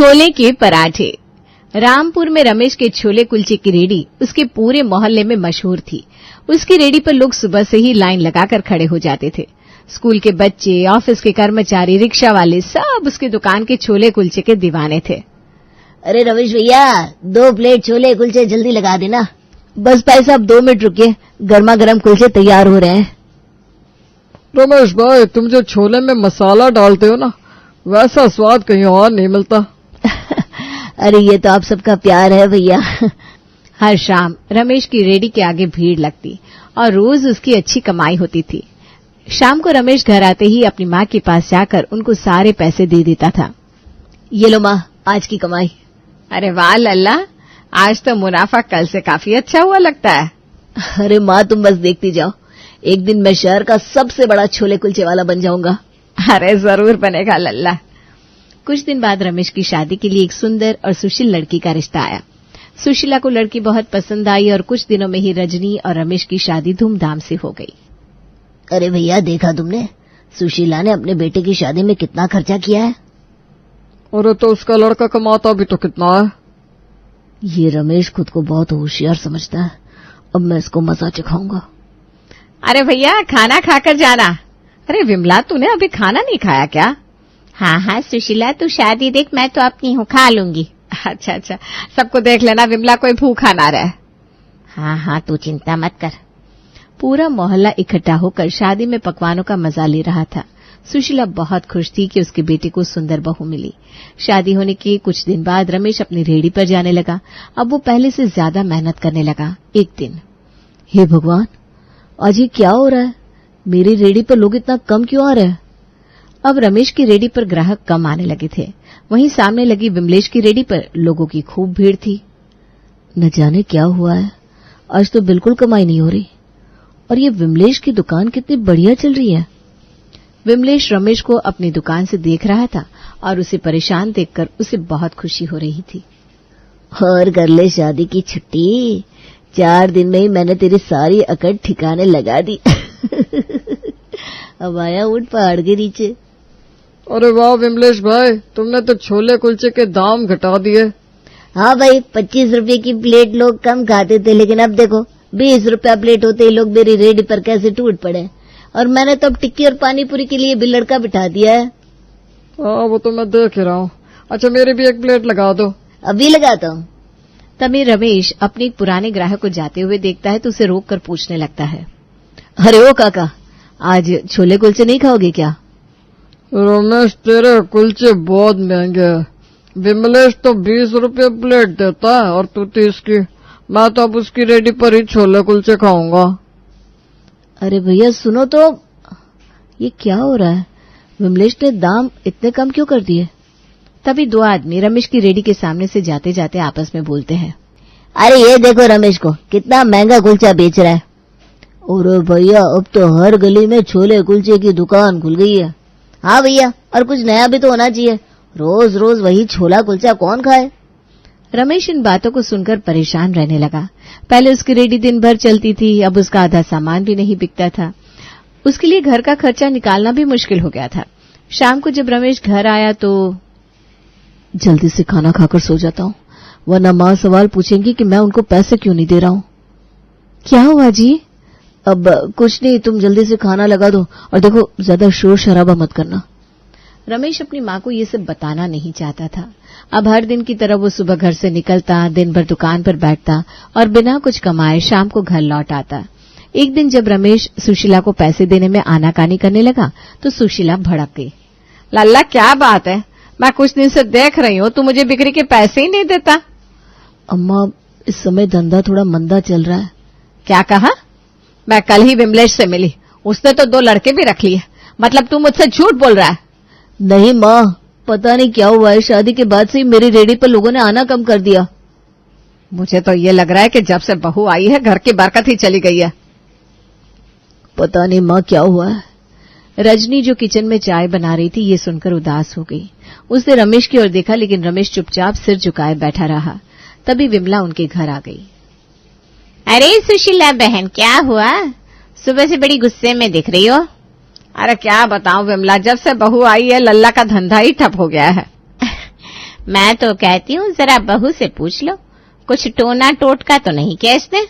छोले के पराठे। रामपुर में रमेश के छोले कुलचे की रेडी उसके पूरे मोहल्ले में मशहूर थी। उसकी रेडी पर लोग सुबह से ही लाइन लगाकर खड़े हो जाते थे। स्कूल के बच्चे, ऑफिस के कर्मचारी, रिक्शा वाले सब उसकी दुकान के छोले कुलचे के दीवाने थे। अरे रमेश भैया, 2 प्लेट छोले कुलचे जल्दी लगा देना। बस भाई साहब 2 मिनट रुकिए, गर्मा गर्म कुलचे तैयार हो रहे हैं। रमेश भाई, तुम जो छोले में मसाला डालते हो ना, वैसा स्वाद कहीं और नहीं मिलता। अरे ये तो आप सबका प्यार है भैया। हर शाम रमेश की रेडी के आगे भीड़ लगती और रोज उसकी अच्छी कमाई होती थी। शाम को रमेश घर आते ही अपनी माँ के पास जाकर उनको सारे पैसे दे देता था। ये लो माँ, आज की कमाई। अरे वाह लल्ला, आज तो मुनाफा कल से काफी अच्छा हुआ लगता है। अरे माँ, तुम बस देखती जाओ, एक दिन मैं शहर का सबसे बड़ा छोले कुलचे वाला बन जाऊंगा। अरे जरूर बनेगा लल्ला। कुछ दिन बाद रमेश की शादी के लिए एक सुंदर और सुशील लड़की का रिश्ता आया। सुशीला को लड़की बहुत पसंद आई और कुछ दिनों में ही रजनी और रमेश की शादी धूमधाम से हो गई। अरे भैया, देखा तुमने, सुशीला ने अपने बेटे की शादी में कितना खर्चा किया है। अरे तो उसका लड़का कमाता भी तो कितना है। ये रमेश खुद को बहुत होशियार समझता है। अब मैं इसको मजा चखाऊंगा। अरे भैया, खाना खाकर जाना। अरे विमला, तूने अभी खाना नहीं खाया क्या? हाँ हाँ सुशीला, तू शादी देख, मैं तो अपनी हूँ, खा लूंगी। अच्छा अच्छा, सबको देख लेना, विमला कोई भूखा ना रहे। हाँ हाँ, तू चिंता मत कर। पूरा मोहल्ला इकट्ठा होकर शादी में पकवानों का मजा ले रहा था। सुशीला बहुत खुश थी कि उसके बेटे को सुंदर बहू मिली। शादी होने के कुछ दिन बाद रमेश अपनी रेहड़ी पर जाने लगा। अब वो पहले से ज्यादा मेहनत करने लगा। एक दिन, हे भगवान, आज ये क्या हो रहा है? मेरी रेहड़ी पर लोग इतना कम क्यों आ रहे हैं? अब रमेश की रेहड़ी पर ग्राहक कम आने लगे थे। वहीं सामने लगी विमलेश की रेहड़ी पर लोगों की खूब भीड़ थी। न जाने क्या हुआ है, आज तो बिल्कुल कमाई नहीं हो रही। और ये विमलेश की दुकान कितनी बढ़िया चल रही है। विमलेश रमेश को अपनी दुकान से देख रहा था और उसे परेशान देखकर उसे बहुत खुशी हो रही थी। और कर ले शादी की छुट्टी, 4 दिन में ही मैंने तेरी सारी अकड़ ठिकाने लगा दी। अब आया ऊँट पहाड़ के नीचे। अरे वाह विमलेश भाई, तुमने तो छोले कुलचे के दाम घटा दिए। हाँ भाई, 25 रुपए की प्लेट लोग कम खाते थे, लेकिन अब देखो 20 रुपया प्लेट होते ही लोग मेरी रेहड़ी पर कैसे टूट पड़े। और मैंने तो अब टिक्की और पानीपुरी के लिए भी लड़का बिठा दिया है। हाँ, वो तो मैं देख रहा हूँ। अच्छा, मेरी भी 1 प्लेट लगा दो। अभी लगाता हूँ। तभी रमेश अपने एक पुराने ग्राहक को जाते हुए देखता है तो उसे रोककर पूछने लगता है, अरे ओ काका, आज छोले कुलचे नहीं खाओगे क्या? रमेश, तेरे कुलचे बहुत महंगे हैं। विमलेश तो 20 रुपये प्लेट देता है और तू 30 की। मैं तो अब उसकी रेडी पर ही छोले कुलचे खाऊंगा। अरे भैया सुनो तो, ये क्या हो रहा है? विमलेश ने दाम इतने कम क्यों कर दिए? तभी 2 आदमी रमेश की रेडी के सामने से जाते जाते आपस में बोलते हैं, अरे ये देखो रमेश को कितना महंगा कुलचा बेच रहा है। अरे भैया, अब तो हर गली में छोले कुलचे की दुकान खुल गई है। हाँ भैया, और कुछ नया भी तो होना चाहिए। रोज रोज वही छोला कुलचा कौन खाए? रमेश इन बातों को सुनकर परेशान रहने लगा। पहले उसकी रेडी दिन भर चलती थी, अब उसका आधा सामान भी नहीं बिकता था। उसके लिए घर का खर्चा निकालना भी मुश्किल हो गया था। शाम को जब रमेश घर आया तो जल्दी से खाना खाकर सो जाता हूँ, वरना माँ सवाल पूछेंगी कि मैं उनको पैसे क्यों नहीं दे रहा हूँ। क्या हुआ जी? अब कुछ नहीं, तुम जल्दी से खाना लगा दो और देखो ज्यादा शोर शराबा मत करना। रमेश अपनी माँ को ये सब बताना नहीं चाहता था। अब हर दिन की तरह वो सुबह घर से निकलता, दिन भर दुकान पर बैठता और बिना कुछ कमाए शाम को घर लौट आता। एक दिन जब रमेश सुशीला को पैसे देने में आनाकानी करने लगा तो सुशीला भड़क गई। लल्ला, क्या बात है? मैं कुछ दिन से देख रही हूँ, तू मुझे बिक्री के पैसे ही नहीं देता। अम्मा, इस समय धंधा थोड़ा मंदा चल रहा है। क्या कहा? मैं कल ही विमलेश से मिली, उसने तो 2 लड़के भी रख लिए। मतलब तू मुझसे झूठ बोल रहा है? नहीं माँ, पता नहीं क्या हुआ है, शादी के बाद से ही मेरी रेडी पर लोगों ने आना कम कर दिया। मुझे तो ये लग रहा है कि जब से बहू आई है घर की बरकत ही चली गई है। पता नहीं माँ क्या हुआ है। रजनी जो किचन में चाय बना रही थी ये सुनकर उदास हो गई। उसने रमेश की ओर देखा, लेकिन रमेश चुपचाप सिर झुकाए बैठा रहा। तभी विमला उनके घर आ गई। अरे सुशीला बहन, क्या हुआ? सुबह से बड़ी गुस्से में दिख रही हो। अरे क्या बताऊं विमला, जब से बहू आई है लल्ला का धंधा ही ठप हो गया है। मैं तो कहती हूँ जरा बहू से पूछ लो, कुछ टोना टोटका तो नहीं क्या इसने?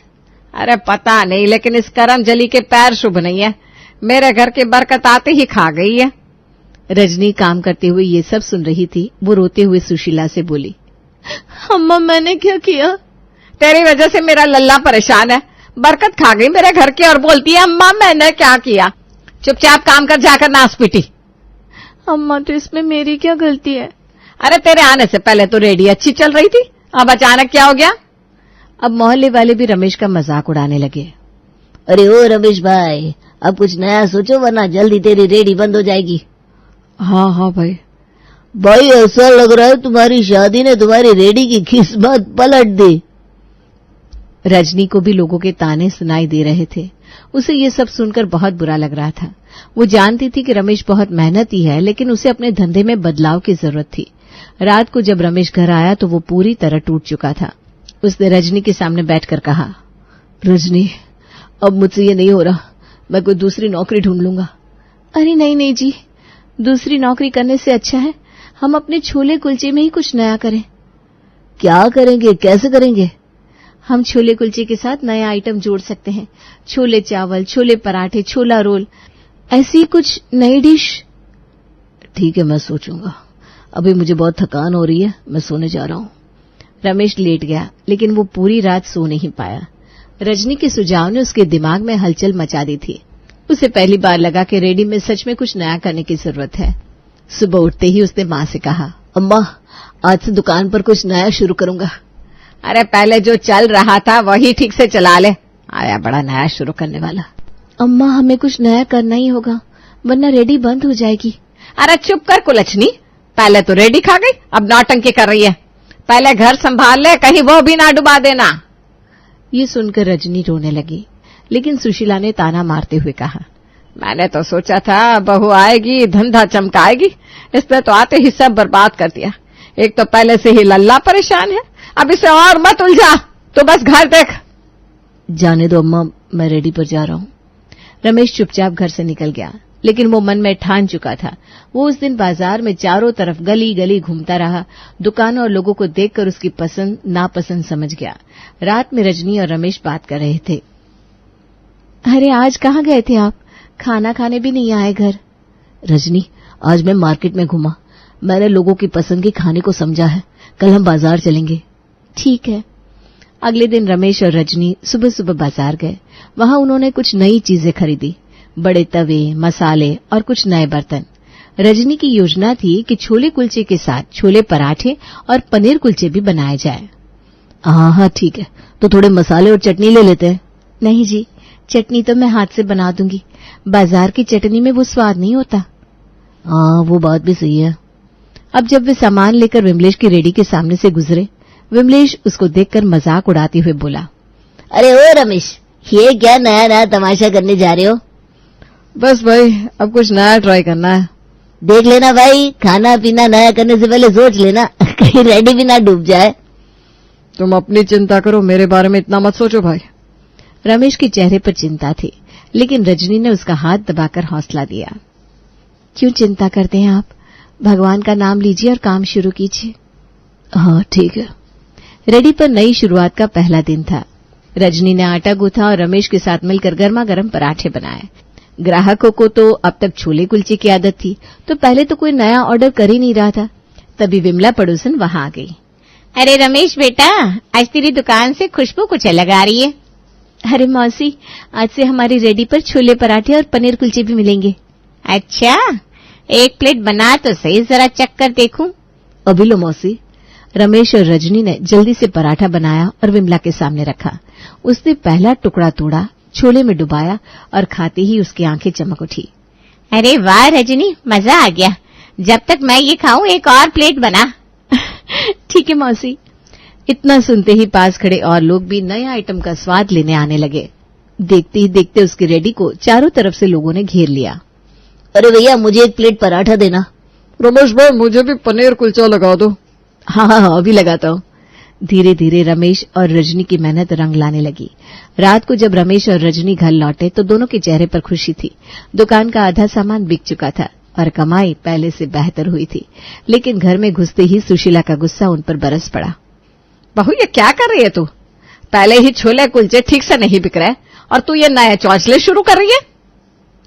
अरे पता नहीं, लेकिन इस करमजली के पैर शुभ नहीं है। मेरे घर की बरकत आते ही खा गई है। रजनी काम करते हुए ये सब सुन रही थी। वो रोते हुए सुशीला से बोली, अम्मा मैंने क्या किया? तेरी वजह से मेरा लल्ला परेशान है। बरकत खा गई मेरे घर की और बोलती है अम्मा मैंने क्या किया। चुपचाप काम कर, जाकर नास पीटी। अम्मा तो इसमें मेरी क्या गलती है? अरे तेरे आने से पहले तो रेडी अच्छी चल रही थी, अब अचानक क्या हो गया? अब मोहल्ले वाले भी रमेश का मजाक उड़ाने लगे। अरे ओ रमेश भाई, अब कुछ नया सोचो वरना जल्दी तेरी रेडी बंद हो जाएगी। हाँ हाँ भाई। भाई ऐसा लग रहा है तुम्हारी शादी ने तुम्हारी रेडी की किस्मत पलट दी। रजनी को भी लोगों के ताने सुनाई दे रहे थे। उसे ये सब सुनकर बहुत बुरा लग रहा था। वो जानती थी कि रमेश बहुत मेहनती है, लेकिन उसे अपने धंधे में बदलाव की जरूरत थी। रात को जब रमेश घर आया तो वो पूरी तरह टूट चुका था। उसने रजनी के सामने बैठकर कहा, रजनी अब मुझसे ये नहीं हो रहा, मैं कोई दूसरी नौकरी ढूंढ लूंगा। अरे नहीं नहीं जी, दूसरी नौकरी करने से अच्छा है हम अपने छोले कुलचे में ही कुछ नया करें। क्या करेंगे, कैसे करेंगे? हम छोले कुलचे के साथ नया आइटम जोड़ सकते हैं। छोले चावल, छोले पराठे, छोला रोल, ऐसी कुछ नई डिश। ठीक है, मैं सोचूंगा। अभी मुझे बहुत थकान हो रही है, मैं सोने जा रहा हूँ। रमेश लेट गया, लेकिन वो पूरी रात सो नहीं पाया। रजनी के सुझाव ने उसके दिमाग में हलचल मचा दी थी। उसे पहली बार लगा कि रेडी में सच में कुछ नया करने की जरूरत है। सुबह उठते ही उसने माँ से कहा, अम्मा आज से दुकान पर कुछ नया शुरू करूंगा। अरे पहले जो चल रहा था वही ठीक से चला ले, आया बड़ा नया शुरू करने वाला। अम्मा हमें कुछ नया करना ही होगा वरना रेडी बंद हो जाएगी। अरे चुप कर कुलछनी, पहले तो रेडी खा गई, अब नौटंकी कर रही है। पहले घर संभाल ले, कहीं वो भी ना डुबा देना। ये सुनकर रजनी रोने लगी, लेकिन सुशीला ने ताना मारते हुए कहा, मैंने तो सोचा था बहू आएगी धंधा चमकाएगी, इसने तो आते ही सब बर्बाद कर दिया। एक तो पहले से ही लल्ला परेशान है, अब इसे और मत उलझा, तो बस घर देख। जाने दो अम्मा, मैं रेडी पर जा रहा हूँ। रमेश चुपचाप घर से निकल गया, लेकिन वो मन में ठान चुका था। वो उस दिन बाजार में चारों तरफ गली गली घूमता रहा। दुकानों और लोगों को देखकर उसकी पसंद नापसंद समझ गया। रात में रजनी और रमेश बात कर रहे थे। अरे आज कहाँ गए थे आप? खाना खाने भी नहीं आए घर। रजनी आज मैं मार्केट में घूमा, मैंने लोगों की पसंद के खाने को समझा है। कल हम बाजार चलेंगे। ठीक है। अगले दिन रमेश और रजनी सुबह सुबह बाजार गए। वहां उन्होंने कुछ नई चीजें खरीदी, बड़े तवे, मसाले और कुछ नए बर्तन। रजनी की योजना थी कि छोले कुलचे के साथ छोले पराठे और पनीर कुलचे भी बनाए जाए। हाँ ठीक है, तो थोड़े मसाले और चटनी ले लेते हैं। नहीं जी, चटनी तो मैं हाथ से बना दूंगी, बाजार की चटनी में वो स्वाद नहीं होता। हाँ वो बात भी सही है। अब जब वे सामान लेकर विमलेश की रेडी के सामने से गुजरे, विमलेश उसको देखकर मजाक उड़ाते हुए बोला, अरे ओ रमेश, ये क्या नया नया तमाशा करने जा रहे हो? बस भाई अब कुछ नया ट्राई करना है। देख लेना भाई, खाना पीना नया करने से पहले सोच लेना, कहीं रेडी भी ना डूब जाए। तुम अपनी चिंता करो, मेरे बारे में इतना मत सोचो भाई। रमेश के चेहरे पर चिंता थी, लेकिन रजनी ने उसका हाथ दबाकर हौसला दिया। क्यों चिंता करते हैं आप? भगवान का नाम लीजिए और काम शुरू कीजिए। हाँ ठीक है। रेडी पर नई शुरुआत का पहला दिन था। रजनी ने आटा गूंथा और रमेश के साथ मिलकर गर्मा गर्म पराठे बनाए। ग्राहकों को तो अब तक छोले कुलचे की आदत थी, तो पहले तो कोई नया ऑर्डर कर ही नहीं रहा था। तभी विमला पड़ोसन वहां आ गई। अरे रमेश बेटा, आज तेरी दुकान से खुशबू कुछ अलग आ रही है। अरे मौसी, आज से हमारी रेडी पर छोले पराठे और पनीर कुलचे भी मिलेंगे। अच्छा, एक प्लेट बना तो सही, जरा चख कर देखूं। अभी लो मौसी। रमेश और रजनी ने जल्दी से पराठा बनाया और विमला के सामने रखा। उसने पहला टुकड़ा तोड़ा, छोले में डुबाया और खाते ही उसकी आंखें चमक उठी। अरे वाह रजनी, मजा आ गया। जब तक मैं ये खाऊं एक और प्लेट बना। ठीक है मौसी। इतना सुनते ही पास खड़े और लोग भी नए आइटम का स्वाद लेने आने लगे। देखते ही देखते उसकी रेडी को चारों तरफ से लोगों ने घेर लिया। अरे भैया मुझे एक प्लेट पराठा देना। रमेश भाई मुझे भी पनीर कुलचा लगा दो। हाँ अभी लगाता हूँ। धीरे धीरे रमेश और रजनी की मेहनत रंग लाने लगी। रात को जब रमेश और रजनी घर लौटे तो दोनों के चेहरे पर खुशी थी। दुकान का आधा सामान बिक चुका था। और कमाई पहले से बेहतर हुई थी, लेकिन घर में घुसते ही सुशीला का गुस्सा उन पर बरस पड़ा। बहू, ये क्या कर रही है तू? पहले ही छोले कुलचे ठीक से नहीं बिक रहे और तू ये नए चौचले शुरू कर रही है।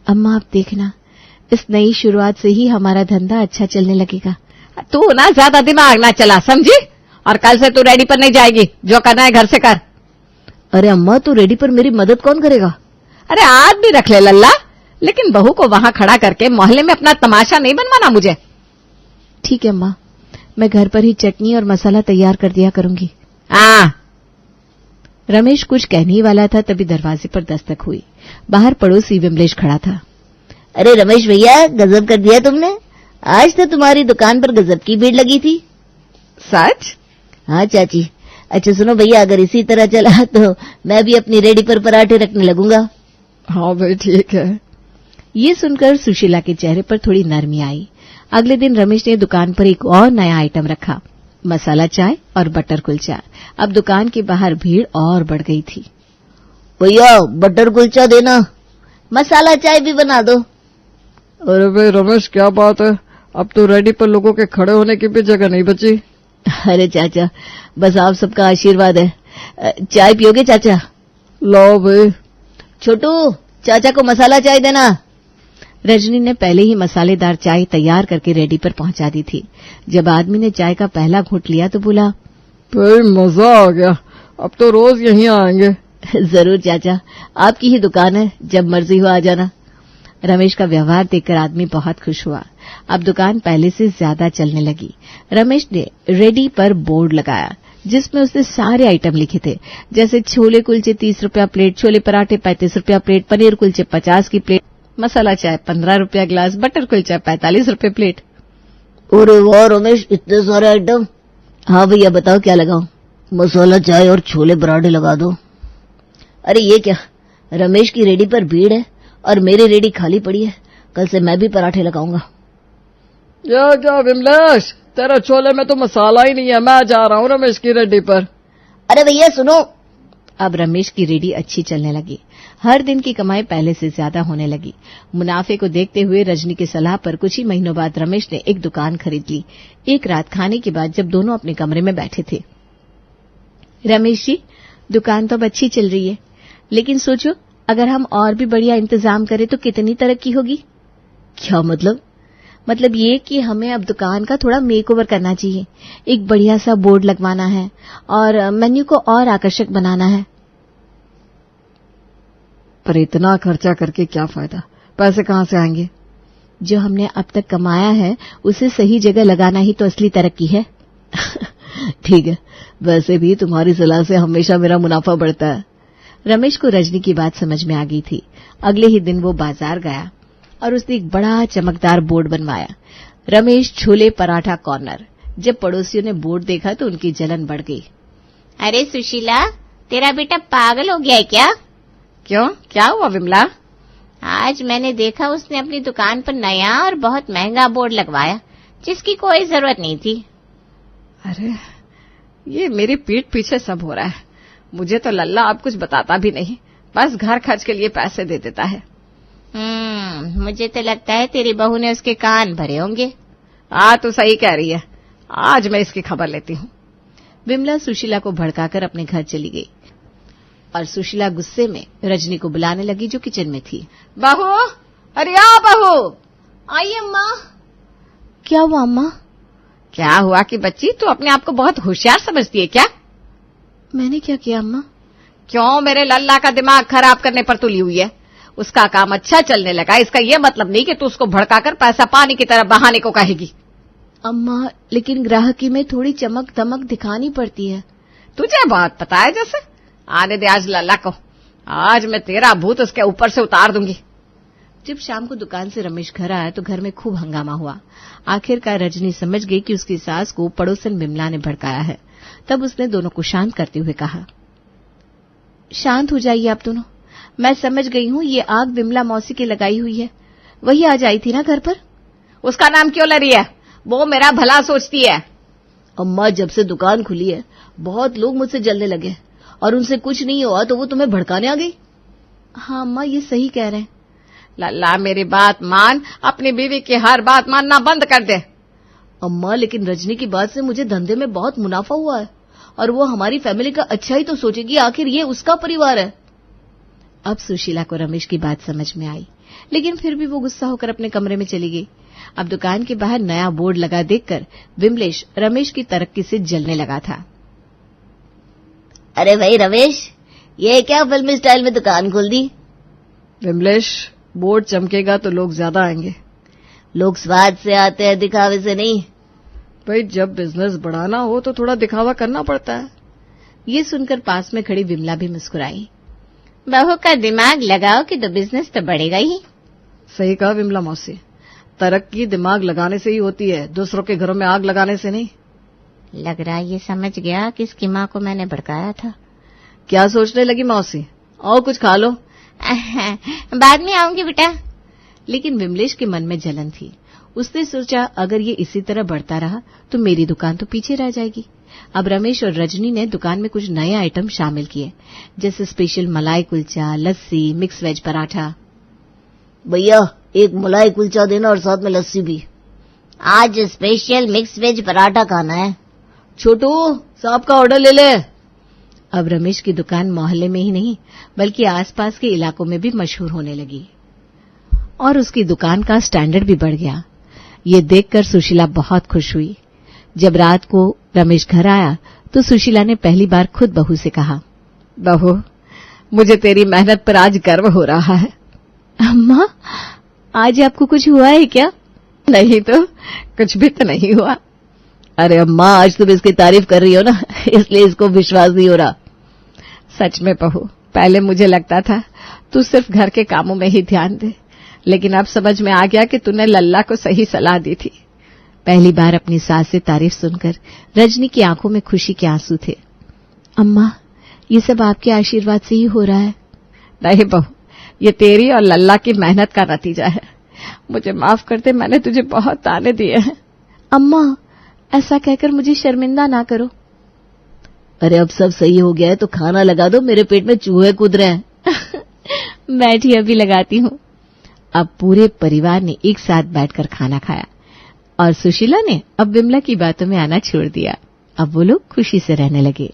अम्मा, आप देखना, इस नई शुरुआत से ही हमारा धंधा अच्छा चलने लगेगा। तू ना ज्यादा दिमाग ना चला, समझी? और कल से तू रेडी पर नहीं जाएगी, जो करना है घर से कर। अरे अम्मा, तो रेडी पर मेरी मदद कौन करेगा? अरे आज भी रख ले लल्ला, लेकिन बहू को वहां खड़ा करके मोहल्ले में अपना तमाशा नहीं बनवाना मुझे। ठीक है अम्मा, मैं घर पर ही चटनी और मसाला तैयार कर दिया करूंगी। हाँ। रमेश कुछ कहने ही वाला था, तभी दरवाजे पर दस्तक हुई। बाहर पड़ोसी विमलेश खड़ा था। अरे रमेश भैया, गजब कर दिया तुमने। आज तो तुम्हारी दुकान पर गजब की भीड़ लगी थी। सच? हाँ चाची। अच्छा सुनो भैया, अगर इसी तरह चला तो मैं भी अपनी रेडी पर पराठे रखने लगूंगा। हाँ भाई, ठीक है। ये सुनकर सुशीला के चेहरे पर थोड़ी नरमी आई। अगले दिन रमेश ने दुकान पर एक और नया आइटम रखा, मसाला चाय और बटर कुलचा। अब दुकान के बाहर भीड़ और बढ़ गई थी। भैया, बटर कुलचा देना, मसाला चाय भी बना दो। अरे भाई रमेश, क्या बात है? अब तो रेडी पर लोगों के खड़े होने की भी जगह नहीं बची। अरे चाचा, बस आप सबका आशीर्वाद है। चाय पियोगे चाचा? लो भाई। छोटू, चाचा को मसाला चाय देना। रजनी ने पहले ही मसालेदार चाय तैयार करके रेडी पर पहुंचा दी थी। जब आदमी ने चाय का पहला घूंट लिया तो बोला, भाई मजा आ गया, अब तो रोज यहीं आएंगे। जरूर चाचा, आपकी ही दुकान है, जब मर्जी हो आ जाना। रमेश का व्यवहार देखकर आदमी बहुत खुश हुआ। अब दुकान पहले से ज्यादा चलने लगी। रमेश ने रेडी पर बोर्ड लगाया जिसमें उसने सारे आइटम लिखे थे, जैसे छोले कुलचे 30 रुपया प्लेट, छोले पराठे 35 रुपया प्लेट, पनीर कुलचे 50 की प्लेट, मसाला चाय 15 रुपया गिलास, बटर कुलचा 45 रुपये प्लेट। अरे वाह रमेश, इतने सारे आइटम। हाँ भैया, बताओ क्या लगाऊं? मसाला चाय और छोले पराठे लगा दो। अरे ये क्या, रमेश की रेडी पर भीड़ है और मेरी रेडी खाली पड़ी है। कल से मैं भी पराठे लगाऊंगा। या क्या विमलेश, तेरे छोले में तो मसाला ही नहीं है, मैं जा रहा हूँ रमेश की रेडी पर। अरे भैया सुनो। अब रमेश की रेडी अच्छी चलने लगी। हर दिन की कमाई पहले से ज्यादा होने लगी। मुनाफे को देखते हुए रजनी की सलाह पर कुछ ही महीनों बाद रमेश ने एक दुकान खरीद ली। एक रात खाने के बाद जब दोनों अपने कमरे में बैठे थे, रमेश जी, दुकान तो अब अच्छी चल रही है, लेकिन सोचो अगर हम और भी बढ़िया इंतजाम करें तो कितनी तरक्की होगी। क्या मतलब? मतलब ये कि हमें अब दुकान का थोड़ा मेकओवर करना चाहिए। एक बढ़िया सा बोर्ड लगवाना है और मेन्यू को और आकर्षक बनाना है। पर इतना खर्चा करके क्या फायदा? पैसे कहाँ से आएंगे? जो हमने अब तक कमाया है उसे सही जगह लगाना ही तो असली तरक्की है। ठीक है, वैसे भी तुम्हारी सलाह से हमेशा मेरा मुनाफा बढ़ता है। रमेश को रजनी की बात समझ में आ गई थी। अगले ही दिन वो बाजार गया और उसने एक बड़ा चमकदार बोर्ड बनवाया, रमेश छोले पराठा कॉर्नर। जब पड़ोसियों ने बोर्ड देखा तो उनकी जलन बढ़ गई। अरे सुशीला, तेरा बेटा पागल हो गया है क्या? क्यों, क्या हुआ विमला? आज मैंने देखा उसने अपनी दुकान पर नया और बहुत महंगा बोर्ड लगवाया जिसकी कोई जरूरत नहीं थी। अरे ये मेरी पीठ पीछे सब हो रहा है। मुझे तो लल्ला अब कुछ बताता भी नहीं, बस घर खर्च के लिए पैसे दे देता है। मुझे तो लगता है तेरी बहू ने उसके कान भरे होंगे। तो सही कह रही है, आज मैं इसकी खबर लेती हूँ। विमला सुशीला को भड़काकर अपने घर चली गई और सुशीला गुस्से में रजनी को बुलाने लगी जो किचन में थी। बहू, अरे आ बहू। आई अम्मा। क्या हुआ अम्मा? क्या हुआ कि बच्ची, तू अपने आप को बहुत होशियार समझती है क्या? मैंने क्या किया अम्मा? क्यों मेरे लल्ला का दिमाग खराब करने पर तुली हुई है? उसका काम अच्छा चलने लगा, इसका ये मतलब नहीं कि तू उसको भड़काकर पैसा पानी की तरह बहाने को कहेगी। अम्मा, लेकिन ग्राहकी में थोड़ी चमक दमक दिखानी पड़ती है। तुझे बात पता है जैसे। आने दे आज लल्ला को, आज मैं तेरा भूत उसके ऊपर से उतार दूंगी। जब शाम को दुकान से रमेश घर आया तो घर में खूब हंगामा हुआ। आखिरकार रजनी समझ गई कि उसकी सास को पड़ोसन बिमला ने भड़काया है। तब उसने दोनों को शांत करते हुए कहा, शांत हो जाइए आप दोनों। मैं समझ गई हूँ ये आग बिमला मौसी की लगाई हुई है। वही आज आई थी ना घर पर। उसका नाम क्यों ले रही है? वो मेरा भला सोचती है। अम्मा, जब से दुकान खुली है बहुत लोग मुझसे जलने लगे और उनसे कुछ नहीं हुआ तो वो तुम्हें भड़काने आ गई। हाँ अम्मा, ये सही कह रहे हैं। लल्ला मेरी बात मान, अपनी बीवी की हर बात मानना बंद कर दे। अम्मा लेकिन रजनी की बात से मुझे धंधे में बहुत मुनाफा हुआ है और वो हमारी फैमिली का अच्छा ही तो सोचेगी, आखिर ये उसका परिवार है। अब सुशीला को रमेश की बात समझ में आई, लेकिन फिर भी वो गुस्सा होकर अपने कमरे में चली गई। अब दुकान के बाहर नया बोर्ड लगा देखकर विमलेश रमेश की तरक्की से जलने लगा था। अरे भाई रमेश, ये क्या फिल्मी स्टाइल में दुकान खोल दी? विमलेश, बोर्ड चमकेगा तो लोग ज्यादा आएंगे। लोग स्वाद से आते हैं, दिखावे से नहीं। भाई जब बिजनेस बढ़ाना हो तो थोड़ा दिखावा करना पड़ता है। ये सुनकर पास में खड़ी विमला भी मुस्कुराई। बहू का दिमाग लगाओ कि तो बिजनेस तो बढ़ेगा ही। सही कहा विमला मौसी, तरक्की दिमाग लगाने से ही होती है, दूसरों के घरों में आग लगाने से नहीं। लग रहा ये समझ गया कि इसकी माँ को मैंने भड़काया था। क्या सोचने लगी मौसी? और कुछ खा लो। बाद में आऊंगी बेटा। लेकिन विमलेश के मन में जलन थी। उसने सोचा अगर ये इसी तरह बढ़ता रहा तो मेरी दुकान तो पीछे रह जाएगी। अब रमेश और रजनी ने दुकान में कुछ नए आइटम शामिल किए, जैसे स्पेशल मलाई कुलचा, लस्सी, मिक्स वेज पराठा। भैया एक मलाई कुलचा देना और साथ में लस्सी भी। आज स्पेशल मिक्स वेज पराठा खाना है। छोटू साहब का ऑर्डर ले ले। अब रमेश की दुकान मोहल्ले में ही नहीं बल्कि आसपास के इलाकों में भी मशहूर होने लगी और उसकी दुकान का स्टैंडर्ड भी बढ़ गया। ये देखकर सुशीला बहुत खुश हुई। जब रात को रमेश घर आया तो सुशीला ने पहली बार खुद बहू से कहा, बहू, मुझे तेरी मेहनत पर आज गर्व हो रहा है। अम्मा, आज आपको कुछ हुआ है क्या? नहीं तो कुछ भी तो नहीं हुआ। अरे अम्मा, आज तुम इसकी तारीफ कर रही हो ना, इसलिए इसको विश्वास नहीं हो रहा। सच में बहू, पहले मुझे लगता था तू सिर्फ घर के कामों में ही ध्यान दे, लेकिन अब समझ में आ गया कि तूने लल्ला को सही सलाह दी थी। पहली बार अपनी सास से तारीफ सुनकर रजनी की आंखों में खुशी के आंसू थे। अम्मा, ये सब आपके आशीर्वाद से ही हो रहा है। नहीं बहू, ये तेरी और लल्ला की मेहनत का नतीजा है। मुझे माफ कर दे, मैंने तुझे बहुत ताने दिए हैं। अम्मा, ऐसा कहकर मुझे शर्मिंदा ना करो। अरे अब सब सही हो गया है तो खाना लगा दो, मेरे पेट में चूहे कूद रहे हैं। बैठी, अभी लगाती हूँ। अब पूरे परिवार ने एक साथ बैठकर खाना खाया और सुशीला ने अब विमला की बातों में आना छोड़ दिया। अब वो लोग खुशी से रहने लगे।